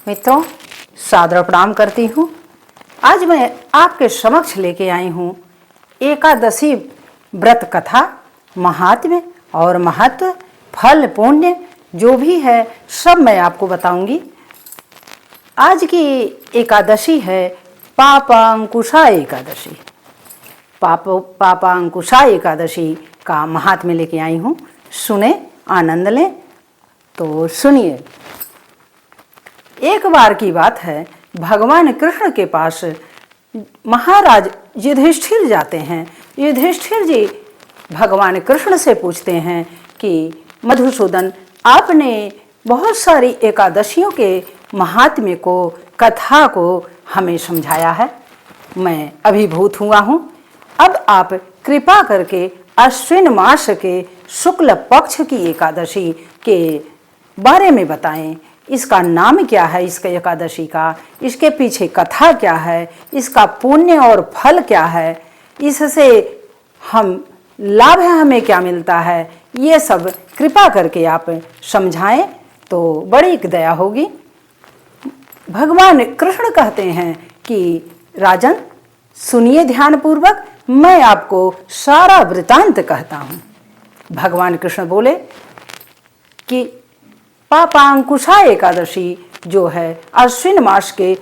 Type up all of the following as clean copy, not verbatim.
मित्रों, सादर प्रणाम करती हूँ। आज मैं आपके समक्ष लेके आई हूँ एकादशी व्रत कथा, महात्म्य और महत्व, फल, पुण्य जो भी है सब मैं आपको बताऊंगी। आज की एकादशी है पापांकुशा एकादशी। पापांकुशा एकादशी का महात्म्य लेके आई हूँ। सुने, आनंद लें। तो सुनिए। एक बार की बात है, भगवान कृष्ण के पास महाराज युधिष्ठिर जाते हैं। युधिष्ठिर जी भगवान कृष्ण से पूछते हैं कि मधुसूदन, आपने बहुत सारी एकादशियों के महात्म्य को, कथा को हमें समझाया है। मैं अभिभूत हुआ हूँ। अब आप कृपा करके अश्विन मास के शुक्ल पक्ष की एकादशी के बारे में बताएं। इसका नाम क्या है, इसका एकादशी का, इसके पीछे कथा क्या है, इसका पुण्य और फल क्या है, इससे हम लाभ हमें क्या मिलता है, ये सब कृपा करके आप समझाएं तो बड़ी दया होगी। भगवान कृष्ण कहते हैं कि राजन सुनिए ध्यानपूर्वक, मैं आपको सारा वृतांत कहता हूँ। भगवान कृष्ण बोले कि पापांकुशा एकादशी जो है अश्विन मास के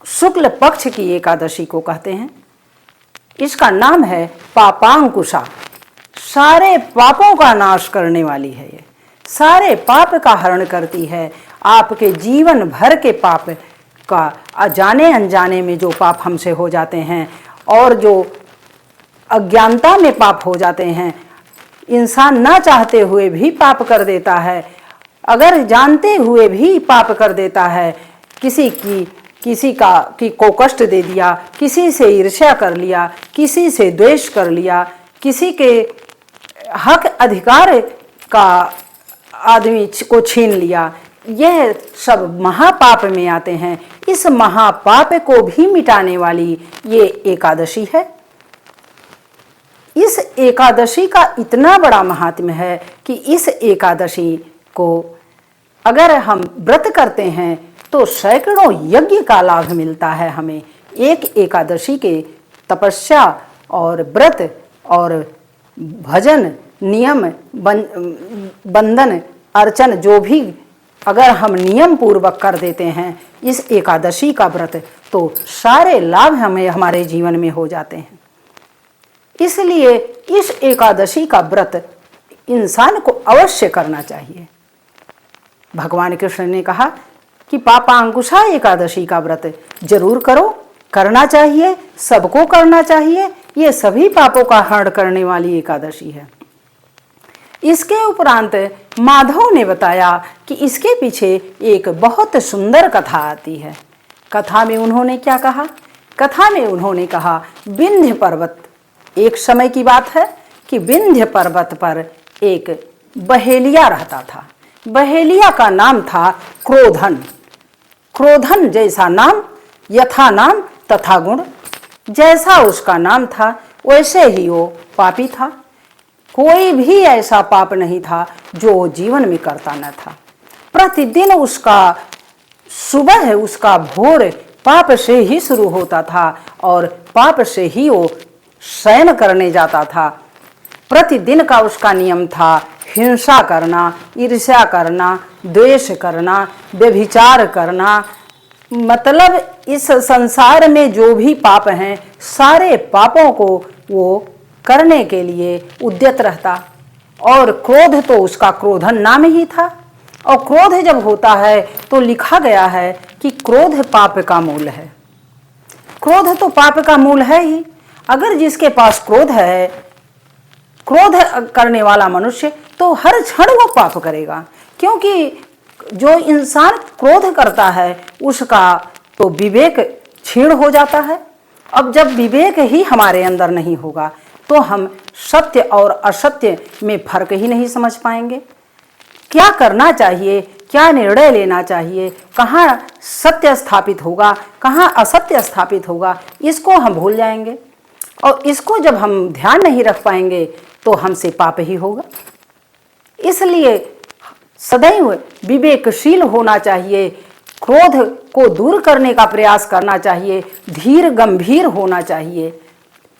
शुक्ल पक्ष की एकादशी को कहते हैं। इसका नाम है पापांकुशा। सारे पापों का नाश करने वाली है। ये सारे पाप का हरण करती है। आपके जीवन भर के पाप का अजाने अनजाने में जो पाप हमसे हो जाते हैं और जो अज्ञानता में पाप हो जाते हैं, इंसान ना चाहते हुए भी पाप कर देता है, अगर जानते हुए भी पाप कर देता है, किसी को कष्ट दे दिया, किसी से ईर्ष्या कर लिया, किसी से द्वेष कर लिया, किसी के हक अधिकार का आदमी को छीन लिया, यह सब महापाप में आते हैं। इस महापाप को भी मिटाने वाली ये एकादशी है। इस एकादशी का इतना बड़ा महात्म्य है कि इस एकादशी को अगर हम व्रत करते हैं तो सैकड़ों यज्ञ का लाभ मिलता है हमें। एक एकादशी के तपस्या और व्रत और भजन, नियम, बंधन, अर्चन जो भी अगर हम नियम पूर्वक कर देते हैं इस एकादशी का व्रत, तो सारे लाभ हमें हमारे जीवन में हो जाते हैं। इसलिए इस एकादशी का व्रत इंसान को अवश्य करना चाहिए। भगवान कृष्ण ने कहा कि पापांकुशा एकादशी का व्रत जरूर करो, करना चाहिए, सबको करना चाहिए। ये सभी पापों का हरण करने वाली एकादशी है। इसके उपरांत माधव ने बताया कि इसके पीछे एक बहुत सुंदर कथा आती है। कथा में उन्होंने क्या कहा? कथा में उन्होंने कहा, विंध्य पर्वत, एक समय की बात है कि विंध्य पर्वत पर एक बहेलिया रहता था। बहेलिया का नाम था क्रोधन। क्रोधन जैसा नाम, यथा नाम तथा गुण, जैसा उसका नाम था वैसे ही वो पापी था। कोई भी ऐसा पाप नहीं था जो जीवन में करता न था। प्रतिदिन उसका सुबह, उसका भोर पाप से ही शुरू होता था और पाप से ही वो शयन करने जाता था। प्रतिदिन का उसका नियम था हिंसा करना, ईर्ष्या करना, द्वेष करना, व्यभिचार करना। मतलब इस संसार में जो भी पाप हैं सारे पापों को वो करने के लिए उद्यत रहता। और क्रोध तो उसका क्रोधन नाम ही था। और क्रोध जब होता है तो लिखा गया है कि क्रोध पाप का मूल है। क्रोध तो पाप का मूल है ही। अगर जिसके पास क्रोध है, क्रोध करने वाला मनुष्य, तो हर क्षण वो पाप करेगा। क्योंकि जो इंसान क्रोध करता है उसका तो विवेक क्षीण हो जाता है। अब जब विवेक ही हमारे अंदर नहीं होगा तो हम सत्य और असत्य में फर्क ही नहीं समझ पाएंगे। क्या करना चाहिए, क्या निर्णय लेना चाहिए, कहाँ सत्य स्थापित होगा, कहाँ असत्य स्थापित होगा, इसको हम भूल जाएंगे। और इसको जब हम ध्यान नहीं रख पाएंगे तो हमसे पाप ही होगा। इसलिए सदैव विवेकशील होना चाहिए। क्रोध को दूर करने का प्रयास करना चाहिए, धीर गंभीर होना चाहिए।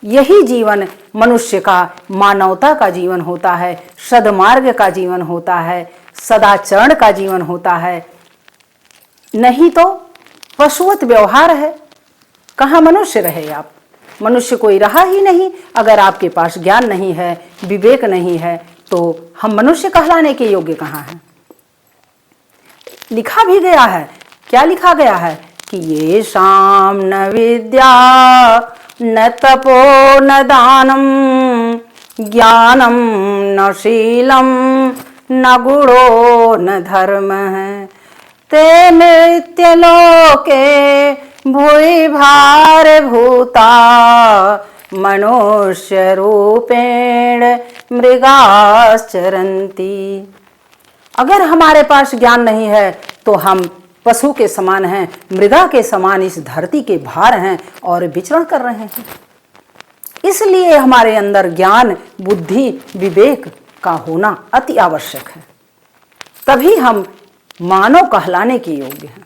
यही जीवन मनुष्य का, मानवता का जीवन होता है, सद्मार्ग का जीवन होता है, सदाचरण का जीवन होता है। नहीं तो पशुवत व्यवहार है। कहाँ मनुष्य रहे आप? मनुष्य कोई रहा ही नहीं। अगर आपके पास ज्ञान नहीं है, विवेक नहीं है, तो हम मनुष्य कहलाने के योग्य कहाँ हैं? लिखा भी गया है, क्या लिखा गया है कि ये शाम न विद्या न तपो न दानम ज्ञानम न शीलम न गुणो न धर्म है, ते नित्य लोके भूरि भार भूता मनुष्य रूपेण मृगाश्चरन्ति। अगर हमारे पास ज्ञान नहीं है तो हम पशु के समान हैं, मृगा के समान इस धरती के भार हैं और विचरण कर रहे हैं। इसलिए हमारे अंदर ज्ञान, बुद्धि, विवेक का होना अति आवश्यक है, तभी हम मानव कहलाने के योग्य हैं।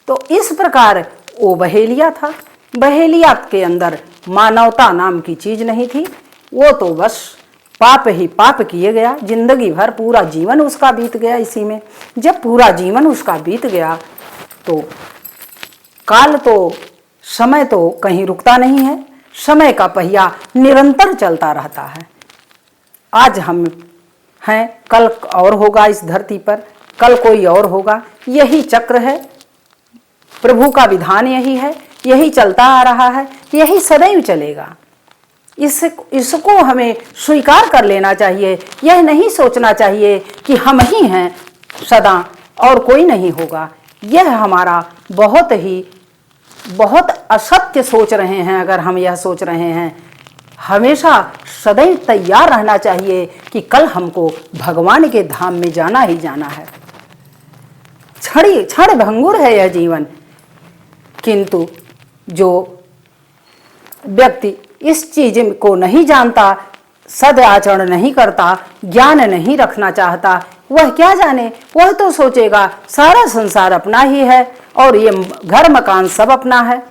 तो इस प्रकार वो बहेलिया था। बहेलिया के अंदर मानवता नाम की चीज नहीं थी। वो तो बस पाप ही पाप किए गया। जिंदगी भर पूरा जीवन उसका बीत गया इसी में। जब पूरा जीवन उसका बीत गया तो काल तो, समय तो कहीं रुकता नहीं है। समय का पहिया निरंतर चलता रहता है। आज हम हैं, कल और होगा इस धरती पर, कल कोई और होगा। यही चक्र है, प्रभु का विधान यही है, यही चलता आ रहा है, यही सदैव चलेगा। इसको हमें स्वीकार कर लेना चाहिए। यह नहीं सोचना चाहिए कि हम ही हैं सदा और कोई नहीं होगा। यह हमारा बहुत असत्य सोच रहे हैं। अगर हम यह सोच रहे हैं, हमेशा सदैव तैयार रहना चाहिए कि कल हमको भगवान के धाम में जाना ही जाना है। क्षण भंगुर है यह जीवन। किंतु जो व्यक्ति इस चीज को नहीं जानता, सद आचरण नहीं करता, ज्ञान नहीं रखना चाहता, वह क्या जाने। वह तो सोचेगा सारा संसार अपना ही है और ये घर मकान सब अपना है,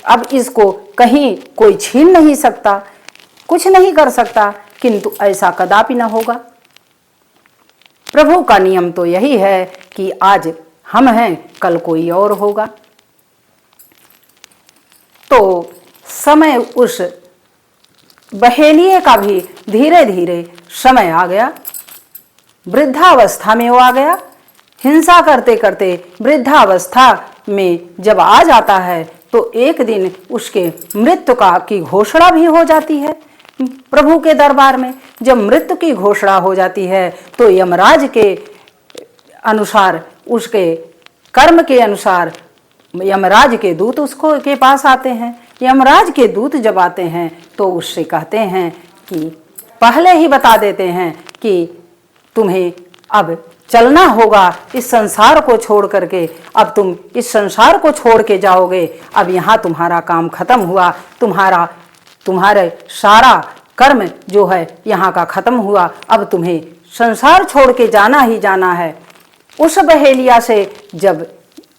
अब इसको कहीं कोई छीन नहीं सकता, कुछ नहीं कर सकता। किंतु ऐसा कदापि न होगा। प्रभु का नियम तो यही है कि आज हम हैं, कल कोई और होगा। तो समय उस बहेलिये का भी धीरे धीरे समय आ गया। वृद्धावस्था में वो आ गया। हिंसा करते करते वृद्धावस्था में जब आ जाता है तो एक दिन उसके मृत्यु की घोषणा भी हो जाती है प्रभु के दरबार में। जब मृत्यु की घोषणा हो जाती है तो यमराज के अनुसार, उसके कर्म के अनुसार यमराज के दूत उसको के पास आते हैं। यमराज के दूत जब आते हैं तो उससे कहते हैं कि पहले ही बता देते हैं कि तुम्हें अब चलना होगा इस संसार को छोड़ करके। अब तुम इस संसार को छोड़ के जाओगे। अब यहाँ तुम्हारा काम खत्म हुआ, तुम्हारे सारा कर्म जो है यहाँ का खत्म हुआ। अब तुम्हें संसार छोड़ के जाना ही जाना है। उस बहेलिया से जब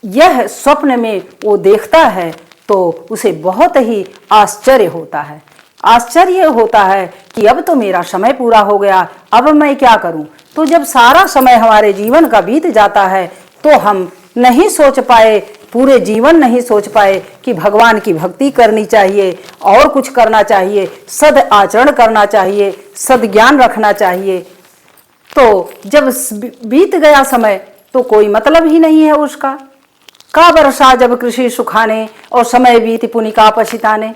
यह स्वप्न में वो देखता है तो उसे बहुत ही आश्चर्य होता है। आश्चर्य होता है कि अब तो मेरा समय पूरा हो गया, अब मैं क्या करूं। तो जब सारा समय हमारे जीवन का बीत जाता है तो हम नहीं सोच पाए, पूरे जीवन नहीं सोच पाए कि भगवान की भक्ति करनी चाहिए और कुछ करना चाहिए, सद आचरण करना चाहिए, सद ज्ञान रखना चाहिए। तो जब बीत गया समय तो कोई मतलब ही नहीं है उसका। का वर्षा जब कृषि सुखाने और समय बीत पुनिका पछिताने।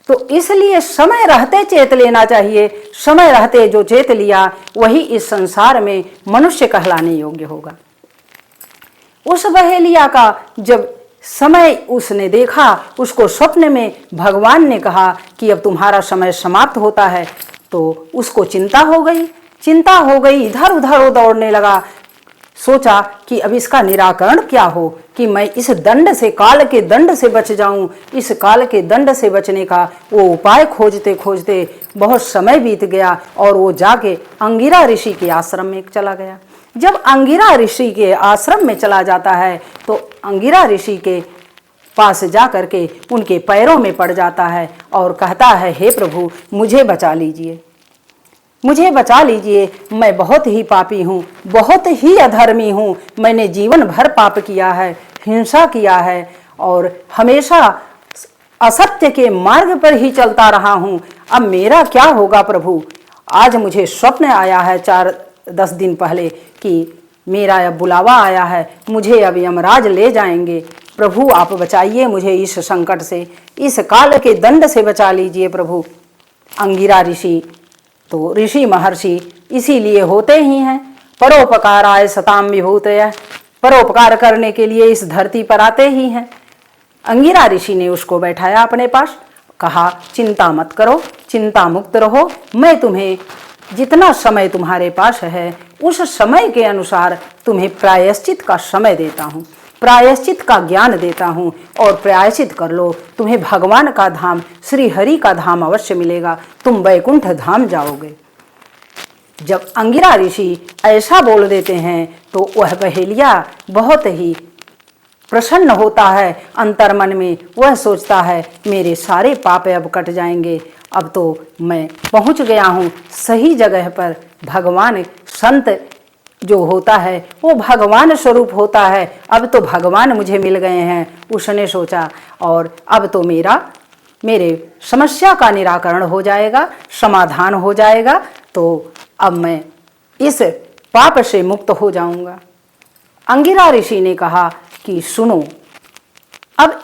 तो इसलिए समय रहते चेत लेना चाहिए। समय रहते जो चेत लिया वही इस संसार में मनुष्य कहलाने योग्य होगा। उस बहेलिया का जब समय उसने देखा, उसको स्वप्न में भगवान ने कहा कि अब तुम्हारा समय समाप्त होता है, तो उसको चिंता हो गई। इधर उधर वो दौड़ने लगा। सोचा कि अब इसका निराकरण क्या हो कि मैं इस दंड से, काल के दंड से बच जाऊं। इस काल के दंड से बचने का वो उपाय खोजते खोजते बहुत समय बीत गया और वो जाके अंगिरा ऋषि के आश्रम में चला गया। जब अंगिरा ऋषि के आश्रम में चला जाता है तो अंगिरा ऋषि के पास जा करके उनके पैरों में पड़ जाता है और कहता है, हे प्रभु मुझे बचा लीजिए, मुझे बचा लीजिए, मैं बहुत ही पापी हूँ, बहुत ही अधर्मी हूँ, मैंने जीवन भर पाप किया है, हिंसा किया है और हमेशा असत्य के मार्ग पर ही चलता रहा हूँ। अब मेरा क्या होगा प्रभु? आज मुझे स्वप्न आया है 4-10 दिन पहले कि मेरा अब बुलावा आया है, मुझे अब यमराज ले जाएंगे। प्रभु आप बचाइए मुझे इस संकट से, इस काल के दंड से बचा लीजिए प्रभु। अंगिरा ऋषि तो ऋषि महर्षि इसीलिए होते ही हैं, परोपकाराय सताम विभूतयः, परोपकार करने के लिए इस धरती पर आते ही हैं। अंगिरा ऋषि ने उसको बैठाया अपने पास, कहा चिंता मत करो, चिंता मुक्त रहो, मैं तुम्हें जितना समय तुम्हारे पास है उस समय के अनुसार तुम्हें प्रायश्चित का समय देता हूँ, प्रायश्चित का ज्ञान देता हूँ और प्रायश्चित कर लो, तुम्हें भगवान का धाम श्री हरि का धाम अवश्य मिलेगा, तुम वैकुंठ धाम जाओगे। जब अंगिरा ऋषि ऐसा बोल देते हैं तो वह बहेलिया बहुत ही प्रसन्न होता है, अंतर्मन में वह सोचता है मेरे सारे पाप अब कट जाएंगे, अब तो मैं पहुंच गया हूँ सही जगह पर। भगवान संत जो होता है वो भगवान स्वरूप होता है, अब तो भगवान मुझे मिल गए हैं उसने सोचा, और अब तो मेरे समस्या का निराकरण हो जाएगा, समाधान हो जाएगा, तो अब मैं इस पाप से मुक्त हो जाऊंगा। अंगिरा ऋषि ने कहा कि सुनो, अब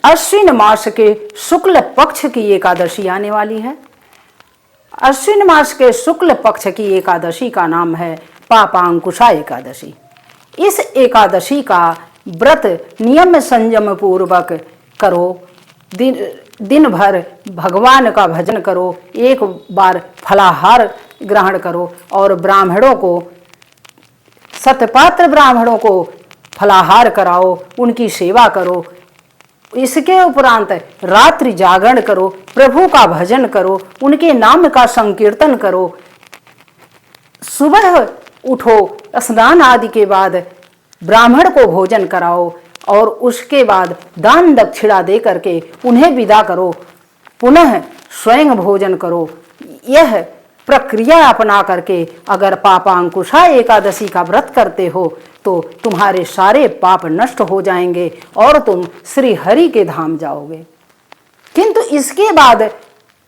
अश्विन मास के शुक्ल पक्ष की एकादशी आने वाली है। अश्विन मास के शुक्ल पक्ष की एकादशी का नाम है पापांकुशा एकादशी। इस एकादशी का व्रत नियम संयम पूर्वक करो, दिन भर भगवान का भजन करो, एक बार फलाहार ग्रहण करो और ब्राह्मणों को, सतपात्र ब्राह्मणों को फलाहार कराओ, उनकी सेवा करो। इसके उपरांत रात्रि जागरण करो, प्रभु का भजन करो, उनके नाम का संकीर्तन करो। सुबह उठो, स्नान आदि के बाद ब्राह्मण को भोजन कराओ और उसके बाद दान दक्षिणा दे करके उन्हें विदा करो, पुनः स्वयं भोजन करो। यह प्रक्रिया अपना करके अगर पापांकुशा एकादशी का व्रत करते हो तो तुम्हारे सारे पाप नष्ट हो जाएंगे और तुम श्री हरि के धाम जाओगे। किंतु इसके बाद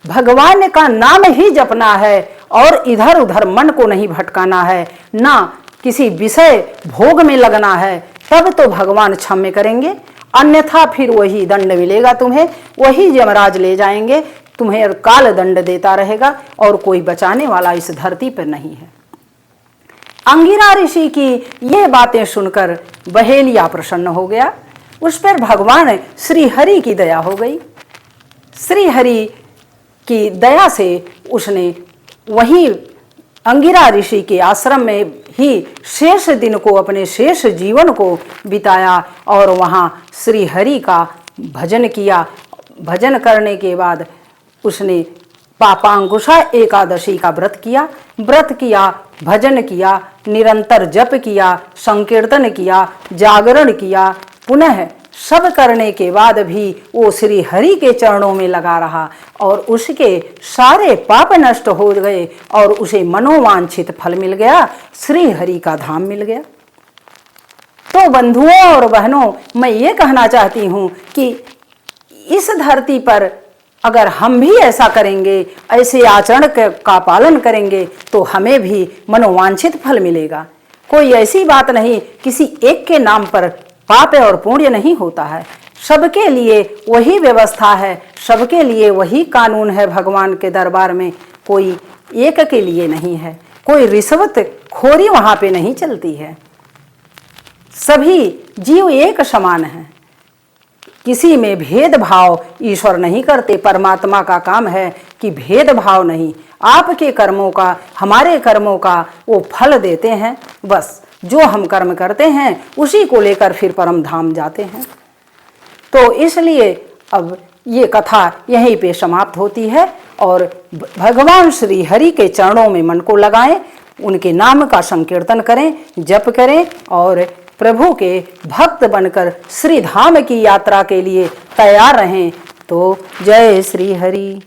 भगवान का नाम ही जपना है और इधर उधर मन को नहीं भटकाना है, ना किसी विषय भोग में लगना है, तब तो भगवान क्षम्य करेंगे, अन्यथा फिर वही दंड मिलेगा तुम्हें, वही यमराज ले जाएंगे, तुम्हें काल दंड देता रहेगा और कोई बचाने वाला इस धरती पर नहीं है। अंगिरा ऋषि की ये बातें सुनकर बहेलिया प्रसन्न हो गया, उस पर भगवान श्री हरि की दया हो गई। श्री हरि की दया से उसने वहीं अंगिरा ऋषि के आश्रम में ही शेष दिन को, अपने शेष जीवन को बिताया और वहाँ श्री हरि का भजन किया। भजन करने के बाद उसने पापांकुशा एकादशी का व्रत किया, भजन किया, निरंतर जप किया, संकीर्तन किया, जागरण किया, पुनः सब करने के बाद भी वो श्री हरि के चरणों में लगा रहा और उसके सारे पाप नष्ट हो गए और उसे मनोवांछित फल मिल गया, श्री हरि का धाम मिल गया। तो बंधुओं और बहनों, मैं ये कहना चाहती हूँ कि इस धरती पर अगर हम भी ऐसा करेंगे, ऐसे आचरण का पालन करेंगे तो हमें भी मनोवांछित फल मिलेगा। कोई ऐसी बात नहीं, किसी एक के नाम पर पाप और पुण्य नहीं होता है, सबके लिए वही व्यवस्था है, सबके लिए वही कानून है भगवान के दरबार में, कोई एक के लिए नहीं है, कोई रिश्वत खोरी वहाँ पे नहीं चलती है। सभी जीव एक समान हैं, किसी में भेदभाव ईश्वर नहीं करते। परमात्मा का काम है कि भेदभाव नहीं, आपके कर्मों का, हमारे कर्मों का वो फल देते हैं। बस जो हम कर्म करते हैं उसी को लेकर फिर परम धाम जाते हैं। तो इसलिए अब ये कथा यहीं पे समाप्त होती है और भगवान श्री हरि के चरणों में मन को लगाएं, उनके नाम का संकीर्तन करें, जप करें और प्रभु के भक्त बनकर श्री धाम की यात्रा के लिए तैयार रहें। तो जय श्री हरि।